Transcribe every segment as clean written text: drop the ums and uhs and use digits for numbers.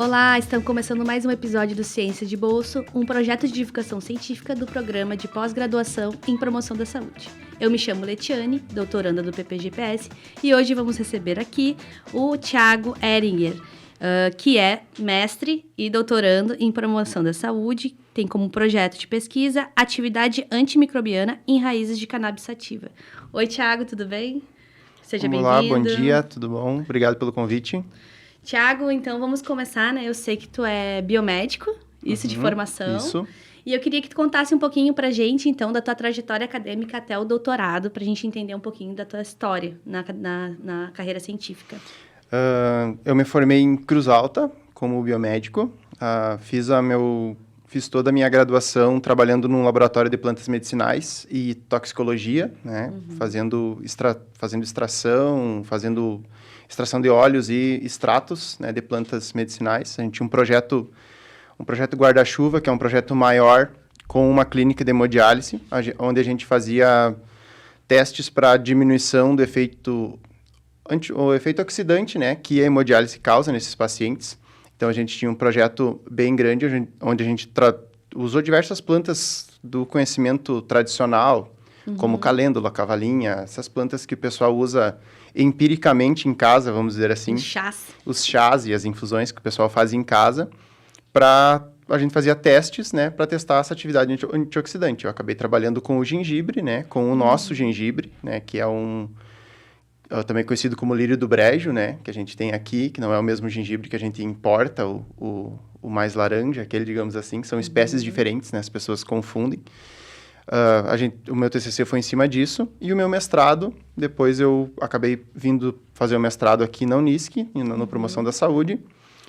Olá, estamos começando mais um episódio do Ciência de Bolso, um projeto de divulgação científica do programa de pós-graduação em promoção da saúde. Eu me chamo Letiane, doutoranda do PPGPS, e hoje vamos receber aqui o Thiago Ehringer, que é mestre e doutorando em promoção da saúde, tem como projeto de pesquisa atividade antimicrobiana em raízes de cannabis sativa. Oi, Thiago, tudo bem? Seja bem-vindo. Olá, bom dia, tudo bom? Obrigado pelo convite. Thiago, então vamos começar, né? Eu sei que tu é biomédico, de formação. Isso. E eu queria que tu contasse um pouquinho pra gente, então, da tua trajetória acadêmica até o doutorado, pra gente entender um pouquinho da tua história na carreira científica. Eu me formei em Cruz Alta como biomédico. Fiz toda a minha graduação trabalhando num laboratório de plantas medicinais e toxicologia, né? Fazendo extração, fazendo extração de óleos e extratos, né, de plantas medicinais. A gente tinha um projeto guarda-chuva, que é um projeto maior, com uma clínica de hemodiálise, onde a gente fazia testes para diminuição do efeito oxidante, né, que a hemodiálise causa nesses pacientes. Então, a gente tinha um projeto bem grande, onde a gente usou diversas plantas do conhecimento tradicional, como calêndula, cavalinha, essas plantas que o pessoal usa empiricamente em casa, vamos dizer assim. Os chás e as infusões que o pessoal faz em casa, a gente fazia testes, né, para testar essa atividade antioxidante. Eu acabei trabalhando com o gengibre, né, com o nosso gengibre, né, que é também conhecido como lírio do brejo, né, que a gente tem aqui, que não é o mesmo gengibre que a gente importa, o mais laranja, aquele, digamos assim, que são espécies diferentes, né, as pessoas confundem. O meu TCC foi em cima disso, e o meu mestrado, depois eu acabei vindo fazer o mestrado aqui na Unisc, na Promoção da Saúde,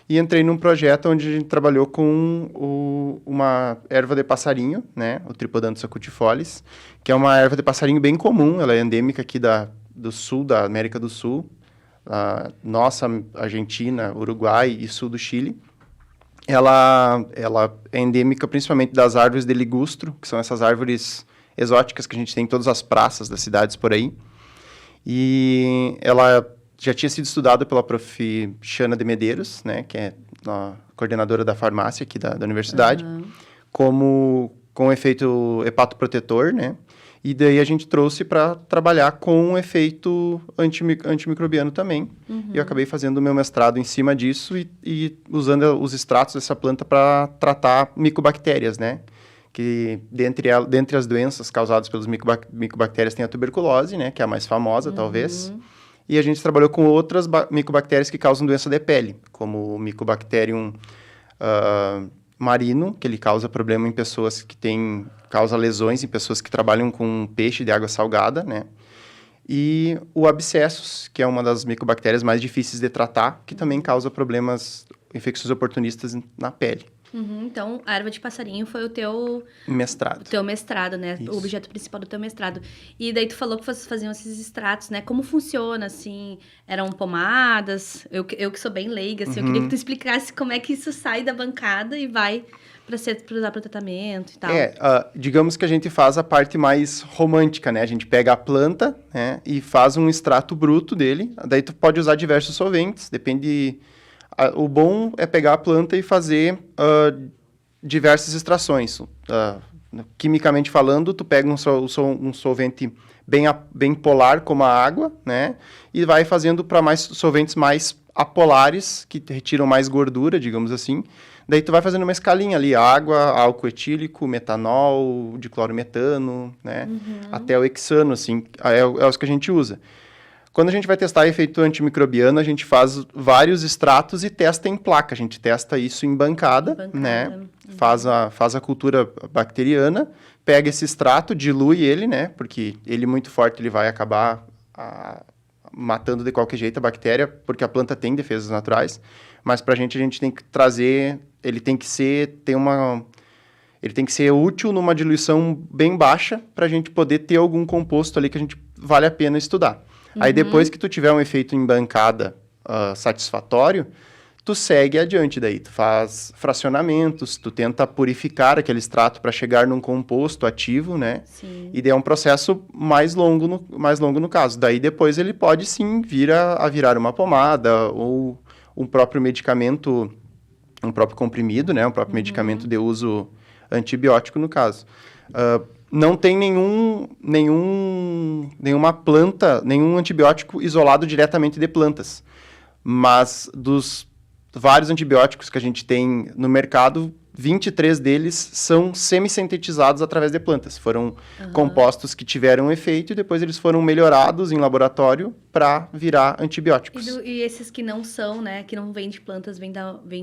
e entrei num projeto onde a gente trabalhou com uma erva de passarinho, né, o Tripodanthus acutifolis, que é uma erva de passarinho bem comum, ela é endêmica aqui do sul, da América do Sul, nossa Argentina, Uruguai e sul do Chile. Ela é endêmica principalmente das árvores de ligustro, que são essas árvores exóticas que a gente tem em todas as praças das cidades por aí. E ela já tinha sido estudada pela prof. Xana de Medeiros, né, que é a coordenadora da farmácia aqui da universidade, com efeito hepatoprotetor, né? E daí a gente trouxe para trabalhar com um efeito antimicrobiano também. E eu acabei fazendo o meu mestrado em cima disso e usando os extratos dessa planta para tratar micobactérias, né? Que dentre as doenças causadas pelas micobactérias tem a tuberculose, né? Que é a mais famosa, talvez. E a gente trabalhou com outras micobactérias que causam doença de pele, como o Mycobacterium marino, que ele causa problema em pessoas causa lesões em pessoas que trabalham com peixe de água salgada, né? E o abscessos, que é uma das micobactérias mais difíceis de tratar, que também causa problemas, infecções oportunistas na pele. Então, a erva de passarinho foi o teu mestrado. O teu mestrado, né? Isso. O objeto principal do teu mestrado. E daí tu falou que vocês faziam esses extratos, né? Como funciona, assim? Eram pomadas? Eu que sou bem leiga, assim, eu queria que tu explicasse como é que isso sai da bancada e vai para usar para tratamento e tal. Digamos que a gente faz a parte mais romântica, né? A gente pega a planta, né, e faz um extrato bruto dele. Daí tu pode usar diversos solventes, depende. O bom é pegar a planta e fazer diversas extrações. Quimicamente falando, tu pega um solvente bem polar, como a água, né? E vai fazendo para solventes mais apolares, que retiram mais gordura, digamos assim. Daí tu vai fazendo uma escalinha ali, água, álcool etílico, metanol, diclorometano, né? Até o hexano, assim, é os que a gente usa. Quando a gente vai testar efeito antimicrobiano, a gente faz vários extratos e testa em placa. A gente testa isso em bancada. Né? Faz a cultura bacteriana, pega esse extrato, dilui ele, né? Porque ele muito forte, ele vai acabar matando de qualquer jeito a bactéria, porque a planta tem defesas naturais. Mas a gente tem que trazer, ele tem que ser útil numa diluição bem baixa para a gente poder ter algum composto ali que vale a pena estudar. Aí depois que tu tiver um efeito em bancada satisfatório, tu segue adiante daí. Tu faz fracionamentos, tu tenta purificar aquele extrato para chegar num composto ativo, né? Sim. E daí é um processo mais longo no caso. Daí depois ele pode sim vir a virar uma pomada ou um próprio medicamento um próprio comprimido, né? Um próprio medicamento de uso antibiótico, no caso. Não tem nenhuma planta, nenhum antibiótico isolado diretamente de plantas. Mas dos vários antibióticos que a gente tem no mercado, 23 deles são semi-sintetizados através de plantas. Foram compostos que tiveram um efeito e depois eles foram melhorados em laboratório para virar antibióticos. E esses que não são, né? Que não vêm de plantas, vêm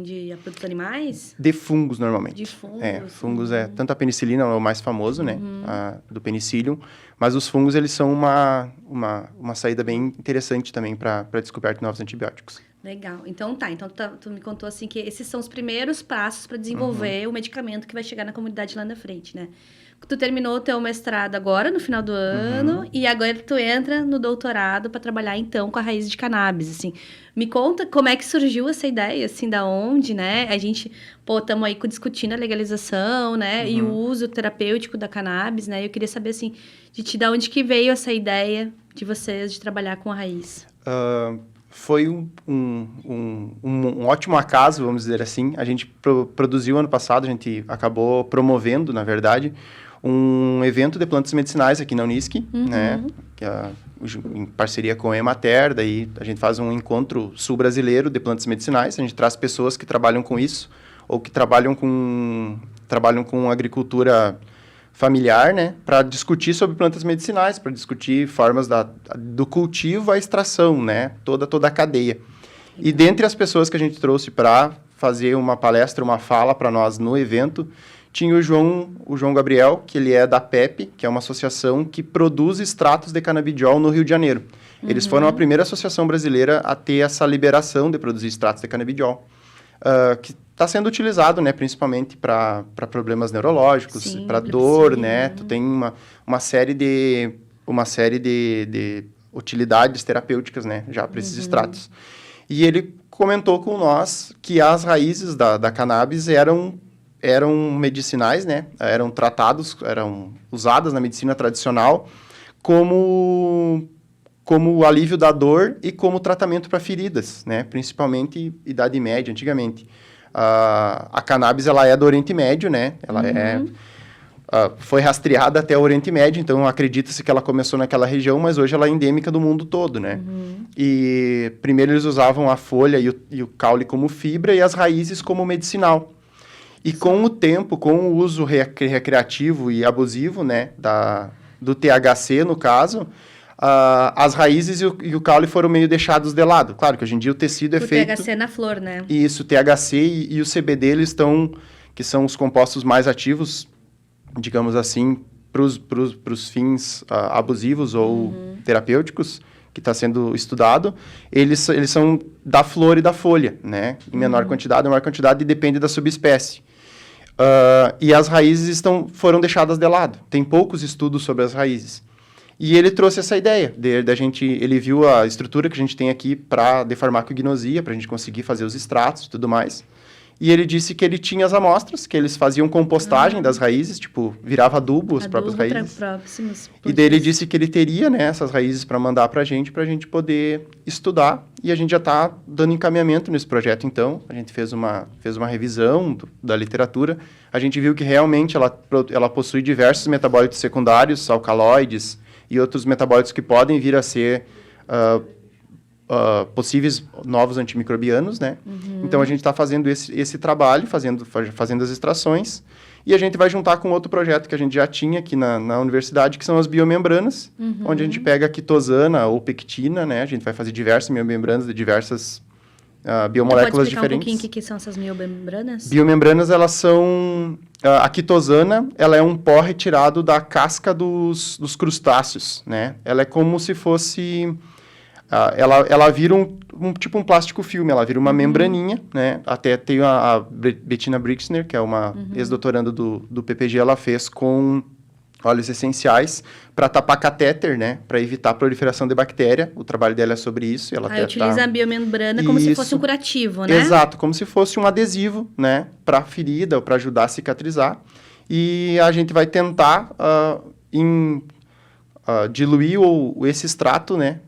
de produtos animais? De fungos, normalmente. De fungos. Fungos tanto a penicilina é o mais famoso, né? Do penicillium. Mas os fungos, eles são uma saída bem interessante também para a descoberta de novos antibióticos. Legal. Então tu me contou assim que esses são os primeiros passos para desenvolver o medicamento que vai chegar na comunidade lá na frente, né? Tu terminou o teu mestrado agora, no final do ano, e agora tu entra no doutorado para trabalhar, então, com a raiz de cannabis, assim. Me conta como é que surgiu essa ideia, assim, da onde, né? A gente, estamos aí discutindo a legalização, né? E o uso terapêutico da cannabis, né? Eu queria saber, assim, de ti, da onde que veio essa ideia de vocês de trabalhar com a raiz? Foi um ótimo acaso, vamos dizer assim. A gente produziu ano passado, a gente acabou promovendo, na verdade, um evento de plantas medicinais aqui na Unisc, né? Que em parceria com a Emater, daí a gente faz um encontro sul-brasileiro de plantas medicinais. A gente traz pessoas que trabalham com isso ou que trabalham com agricultura familiar, né, para discutir sobre plantas medicinais, para discutir formas do cultivo à extração, né, toda a cadeia. E dentre as pessoas que a gente trouxe para fazer uma palestra, uma fala para nós no evento, tinha o João Gabriel, que ele é da PEP, que é uma associação que produz extratos de canabidiol no Rio de Janeiro. Eles foram a primeira associação brasileira a ter essa liberação de produzir extratos de canabidiol, que está sendo utilizado, né, principalmente para problemas neurológicos, para dor, né? Tu tem uma série de utilidades terapêuticas, né, já para esses extratos. E ele comentou com nós que as raízes da cannabis eram medicinais, né? Eram usadas na medicina tradicional como alívio da dor e como tratamento para feridas, né? Principalmente Idade Média, antigamente. A cannabis, ela é do Oriente Médio, né? Ela foi rastreada até o Oriente Médio, então acredita-se que ela começou naquela região, mas hoje ela é endêmica do mundo todo, né? E primeiro eles usavam a folha e o caule como fibra e as raízes como medicinal. E com o tempo, com o uso recreativo e abusivo, né, do THC, no caso, as raízes e o caule foram meio deixados de lado. Claro que hoje em dia o tecido é feito... O THC na flor, né? Isso, o THC e o CBD, eles que são os compostos mais ativos, digamos assim, para os fins abusivos ou terapêuticos, que está sendo estudado, eles são da flor e da folha, né? Em menor quantidade, e depende da subespécie. E as raízes foram deixadas de lado. Tem poucos estudos sobre as raízes. E ele trouxe essa ideia ele viu a estrutura que a gente tem aqui de farmacognosia, para a gente conseguir fazer os extratos e tudo mais. E ele disse que ele tinha as amostras, que eles faziam compostagem das raízes, tipo, virava adubo as próprias raízes. E daí ele disse que ele teria, né, essas raízes para mandar para a gente poder estudar. E a gente já está dando encaminhamento nesse projeto, então. A gente fez uma revisão da literatura. A gente viu que realmente ela possui diversos metabólitos secundários, alcaloides e outros metabólitos que podem vir a ser possíveis novos antimicrobianos, né? Então, a gente está fazendo esse trabalho, fazendo as extrações, e a gente vai juntar com outro projeto que a gente já tinha aqui na universidade, que são as biomembranas, onde a gente pega a quitosana ou pectina, né? A gente vai fazer diversas biomembranas de diversas biomoléculas diferentes. Pode explicar um pouquinho o que são essas biomembranas? Biomembranas, elas são... A quitosana, ela é um pó retirado da casca dos crustáceos, né? Ela é como se fosse... ela vira tipo um plástico filme, ela vira uma membraninha, né? Até tem a Bettina Brixner, que é uma ex-doutoranda do PPG, ela fez com óleos essenciais para tapar catéter, né? Para evitar a proliferação de bactéria. O trabalho dela é sobre isso. Ela utiliza a biomembrana como se fosse um curativo, né? Exato, como se fosse um adesivo, né? Para a ferida ou para ajudar a cicatrizar. E a gente vai tentar diluir esse extrato, né?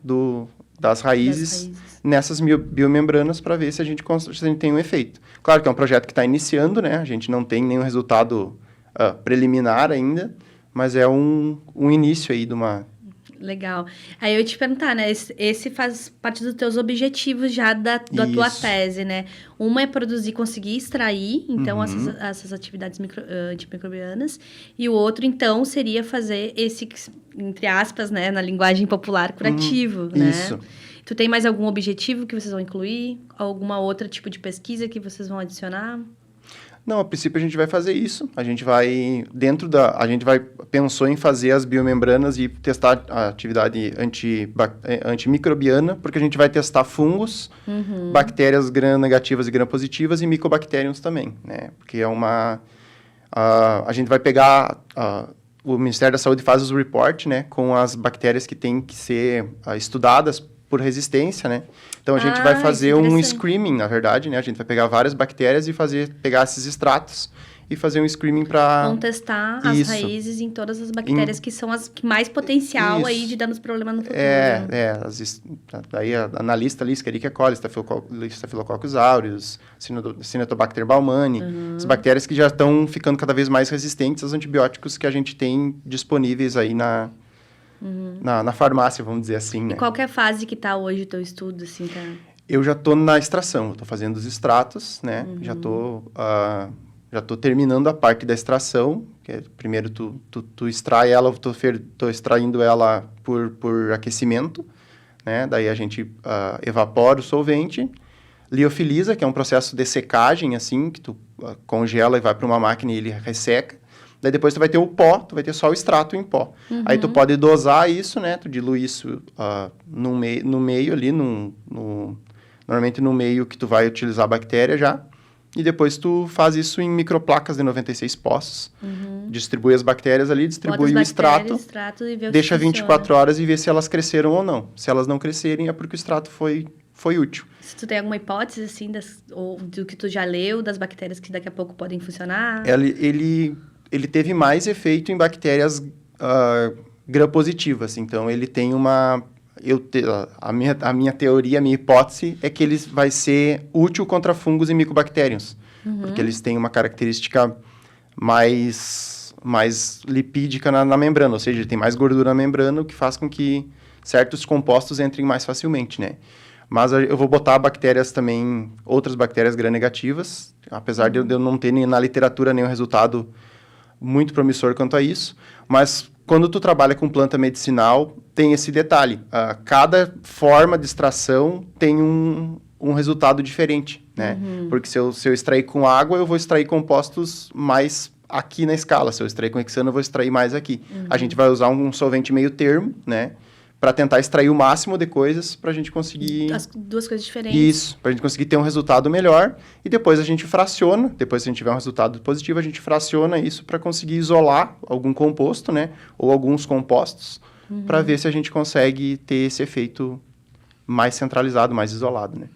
Das raízes nessas biomembranas para ver se a gente tem um efeito. Claro que é um projeto que está iniciando, né? A gente não tem nenhum resultado preliminar ainda, mas é um início aí de uma... Legal. Aí eu ia te perguntar, né? Esse faz parte dos teus objetivos já da tua tese, né? Uma é conseguir extrair, então, essas atividades antimicrobianas. E o outro, então, seria fazer esse, entre aspas, né? Na linguagem popular, curativo, né? Isso. Tu tem mais algum objetivo que vocês vão incluir? Alguma outra tipo de pesquisa que vocês vão adicionar? Não, a princípio a gente vai fazer isso. A gente vai, pensou em fazer as biomembranas e testar a atividade antimicrobiana, porque a gente vai testar fungos, bactérias gram-negativas e gram-positivas e micobactériums também, né? Porque a gente vai pegar... o Ministério da Saúde faz os report, né? Com as bactérias que têm que ser estudadas por resistência, né? Então, a gente vai fazer um screening, na verdade, né? A gente vai pegar várias bactérias e pegar esses extratos e fazer um screening para... Vão testar as raízes em todas as bactérias que são as que mais potencial aí de dar nos problemas no futuro. Daí na lista ali, Escherichia coli, Staphylococcus aureus, Cyanobacter baumannii, as bactérias que já estão ficando cada vez mais resistentes aos antibióticos que a gente tem disponíveis aí na farmácia, vamos dizer assim, né? E qual que é a fase que está hoje o teu estudo, assim, tá? Eu já estou na extração, estou fazendo os extratos, né? Já estou terminando a parte da extração, que é, primeiro tu extrai ela, estou extraindo ela por aquecimento, né? Daí a gente evapora o solvente, liofiliza, que é um processo de secagem, assim, que tu congela e vai para uma máquina e ele resseca. Daí depois tu vai ter o pó, tu vai ter só o extrato em pó. Aí tu pode dosar isso, né? Tu dilui isso no meio ali, normalmente no meio que tu vai utilizar a bactéria já. E depois tu faz isso em microplacas de 96 poços. Distribui as bactérias ali, distribui o extrato e vê deixa 24 horas e vê se elas cresceram ou não. Se elas não crescerem, é porque o extrato foi útil. Se tu tem alguma hipótese, assim, ou do que tu já leu, das bactérias que daqui a pouco podem funcionar? Ele teve mais efeito em bactérias gram-positivas. Então, ele tem a minha teoria, a minha hipótese é que ele vai ser útil contra fungos e micobactériums. Porque eles têm uma característica mais lipídica na membrana. Ou seja, ele tem mais gordura na membrana, o que faz com que certos compostos entrem mais facilmente, né? Mas eu vou botar bactérias também, outras bactérias gram-negativas, apesar de eu não ter na literatura nenhum resultado muito promissor quanto a isso, mas quando tu trabalha com planta medicinal, tem esse detalhe. Cada forma de extração tem um resultado diferente, né? Porque se eu extrair com água, eu vou extrair compostos mais aqui na escala. Se eu extrair com hexano, eu vou extrair mais aqui. A gente vai usar um solvente meio termo, né? Para tentar extrair o máximo de coisas para a gente conseguir... As duas coisas diferentes. Isso, para a gente conseguir ter um resultado melhor. E depois a gente fraciona, depois se a gente tiver um resultado positivo, a gente fraciona isso para conseguir isolar algum composto, né? Ou alguns compostos, para ver se a gente consegue ter esse efeito mais centralizado, mais isolado, né?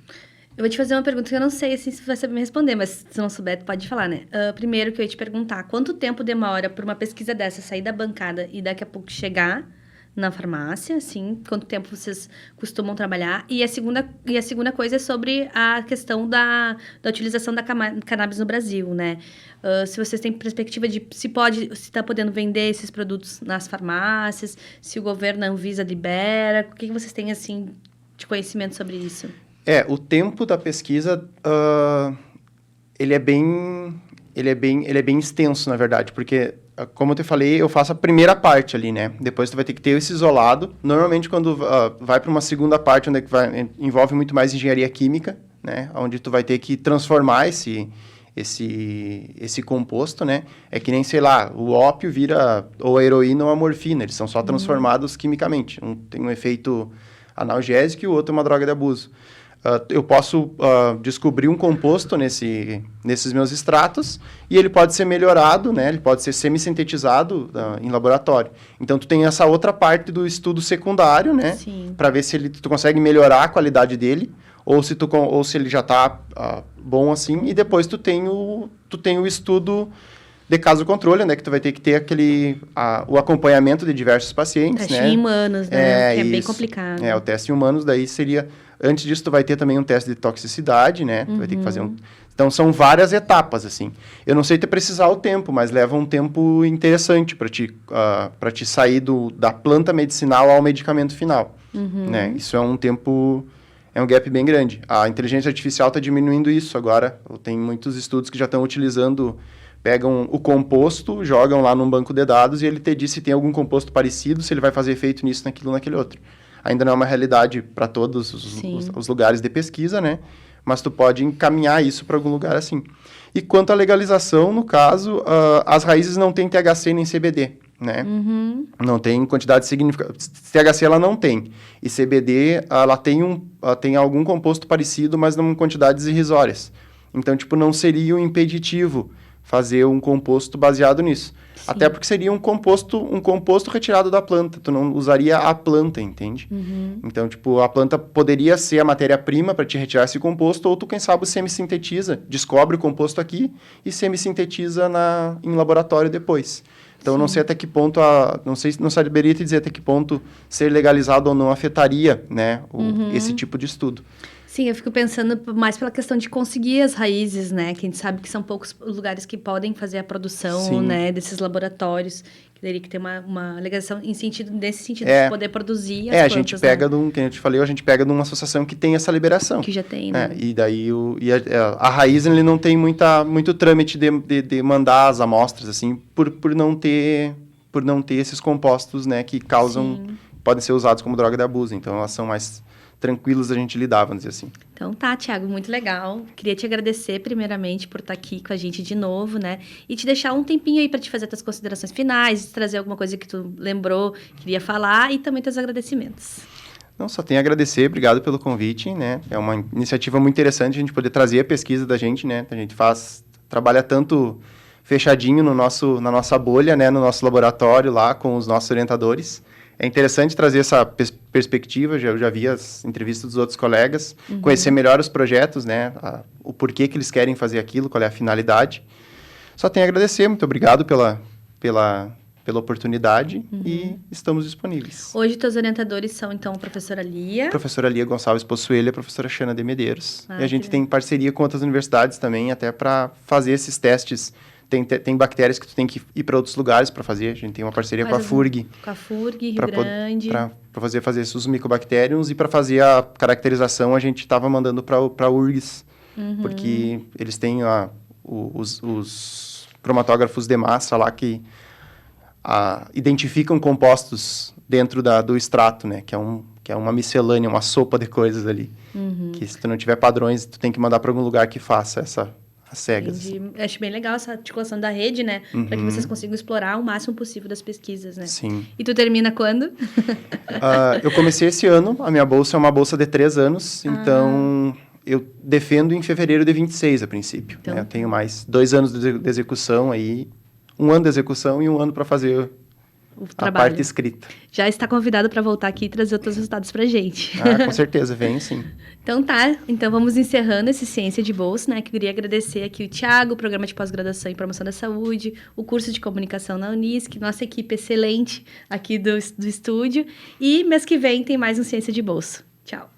Eu vou te fazer uma pergunta que eu não sei assim, se você vai saber me responder, mas se não souber, tu pode falar, né? Primeiro que eu ia te perguntar, quanto tempo demora para uma pesquisa dessa sair da bancada e daqui a pouco chegar na farmácia, assim, quanto tempo vocês costumam trabalhar? E a segunda coisa é sobre a questão da utilização da cannabis no Brasil, né? Se vocês têm perspectiva de se está podendo vender esses produtos nas farmácias, se o governo, a Anvisa libera, o que vocês têm, assim, de conhecimento sobre isso? O tempo da pesquisa, ele é bem extenso, na verdade, porque, como eu te falei, eu faço a primeira parte ali, né? Depois tu vai ter que ter esse isolado. Normalmente, quando vai para uma segunda parte, onde envolve muito mais engenharia química, né? Onde tu vai ter que transformar esse composto, né? É que nem, sei lá, o ópio vira ou a heroína ou a morfina. Eles são só transformados quimicamente. Um tem um efeito analgésico e o outro é uma droga de abuso. Eu posso descobrir um composto nesses meus extratos e ele pode ser melhorado, né? Ele pode ser semi-sintetizado em laboratório. Então, tu tem essa outra parte do estudo secundário, né? Para ver se tu consegue melhorar a qualidade dele ou se ele já está bom assim. E depois tu tem o estudo de caso controle, né, que tu vai ter que ter o acompanhamento de diversos pacientes, teste né? em humanos, né? Que é bem complicado. O teste em humanos, daí seria... Antes disso, tu vai ter também um teste de toxicidade, né? Tu vai ter que fazer Então, são várias etapas, assim. Eu não sei te precisar o tempo, mas leva um tempo interessante para te sair da planta medicinal ao medicamento final, né? Isso é um tempo... É um gap bem grande. A inteligência artificial está diminuindo isso agora. Tem muitos estudos que já estão utilizando... Pegam o composto, jogam lá num banco de dados e ele te diz se tem algum composto parecido, se ele vai fazer efeito nisso, naquilo, naquele outro. Ainda não é uma realidade para todos os lugares de pesquisa, né? Mas tu pode encaminhar isso para algum lugar assim. E quanto à legalização, no caso, as raízes não têm THC nem CBD, né? Não tem quantidade significativa. THC ela não tem. E CBD, ela tem algum composto parecido, mas não em quantidades irrisórias. Então, tipo, não seria um impeditivo fazer um composto baseado nisso. Sim. Até porque seria um composto retirado da planta. Tu não usaria a planta, entende? Então, tipo, a planta poderia ser a matéria-prima para te retirar esse composto, ou tu, quem sabe, semi-sintetiza, descobre o composto aqui e semi-sintetiza em laboratório depois. Então, não sei até que ponto, não saberia te dizer até que ponto ser legalizado ou não afetaria, né, esse tipo de estudo. Sim, eu fico pensando mais pela questão de conseguir as raízes, né? Que a gente sabe que são poucos os lugares que podem fazer a produção, né, desses laboratórios. Que teria que ter uma legalização nesse sentido de poder produzir as plantas. A gente pega que eu te falei, a gente pega de uma associação que tem essa liberação. Que já tem, né? E daí a raiz, ele não tem muito trâmite de mandar as amostras, assim, por não ter esses compostos, né, que podem ser usados como droga de abuso. Então, elas são mais tranquilos a gente lidar, vamos dizer assim. Então tá, Thiago, muito legal. Queria te agradecer primeiramente por estar aqui com a gente de novo, né? E te deixar um tempinho aí para te fazer tuas considerações finais, trazer alguma coisa que tu lembrou, queria falar e também teus agradecimentos. Não, só tenho a agradecer, obrigado pelo convite, né? É uma iniciativa muito interessante a gente poder trazer a pesquisa da gente, né? A gente trabalha tanto fechadinho na nossa bolha, né? No nosso laboratório lá com os nossos orientadores. É interessante trazer essa perspectiva, eu já vi as entrevistas dos outros colegas, conhecer melhor os projetos, né, o porquê que eles querem fazer aquilo, qual é a finalidade. Só tenho a agradecer, muito obrigado pela oportunidade e estamos disponíveis. Hoje, teus orientadores são, então, a professora Lia. Professora Lia Gonçalves Possuelho e a professora Xana de Medeiros. E a gente tem parceria com outras universidades também, até para fazer esses testes. Tem bactérias que tu tem que ir para outros lugares para fazer. A gente tem uma parceria com a FURG. Com a FURG, Rio Grande. Para fazer esses micobactériums e para fazer a caracterização a gente estava mandando para a URGS. Porque eles têm os cromatógrafos de massa lá que identificam compostos dentro do extrato, né? Que é uma miscelânea, uma sopa de coisas ali. Que se tu não tiver padrões, tu tem que mandar para algum lugar que faça as cegas. Entendi. Acho bem legal essa articulação da rede, né? Para que vocês consigam explorar o máximo possível das pesquisas, né? Sim. E tu termina quando? Eu comecei esse ano. A minha bolsa é uma bolsa de 3 anos. Então, eu defendo em fevereiro de 26, a princípio. Então, né? Eu tenho mais 2 anos de execução aí. 1 ano de execução e 1 ano para fazer a parte escrita. Já está convidado para voltar aqui e trazer outros resultados para a gente. Com certeza, venho sim. Então tá, então vamos encerrando esse Ciência de Bolsa, né? Que eu queria agradecer aqui o Thiago, o Programa de Pós-Graduação em Promoção da Saúde, o curso de Comunicação na Unisc, nossa equipe excelente aqui do estúdio. E mês que vem tem mais um Ciência de Bolsa. Tchau.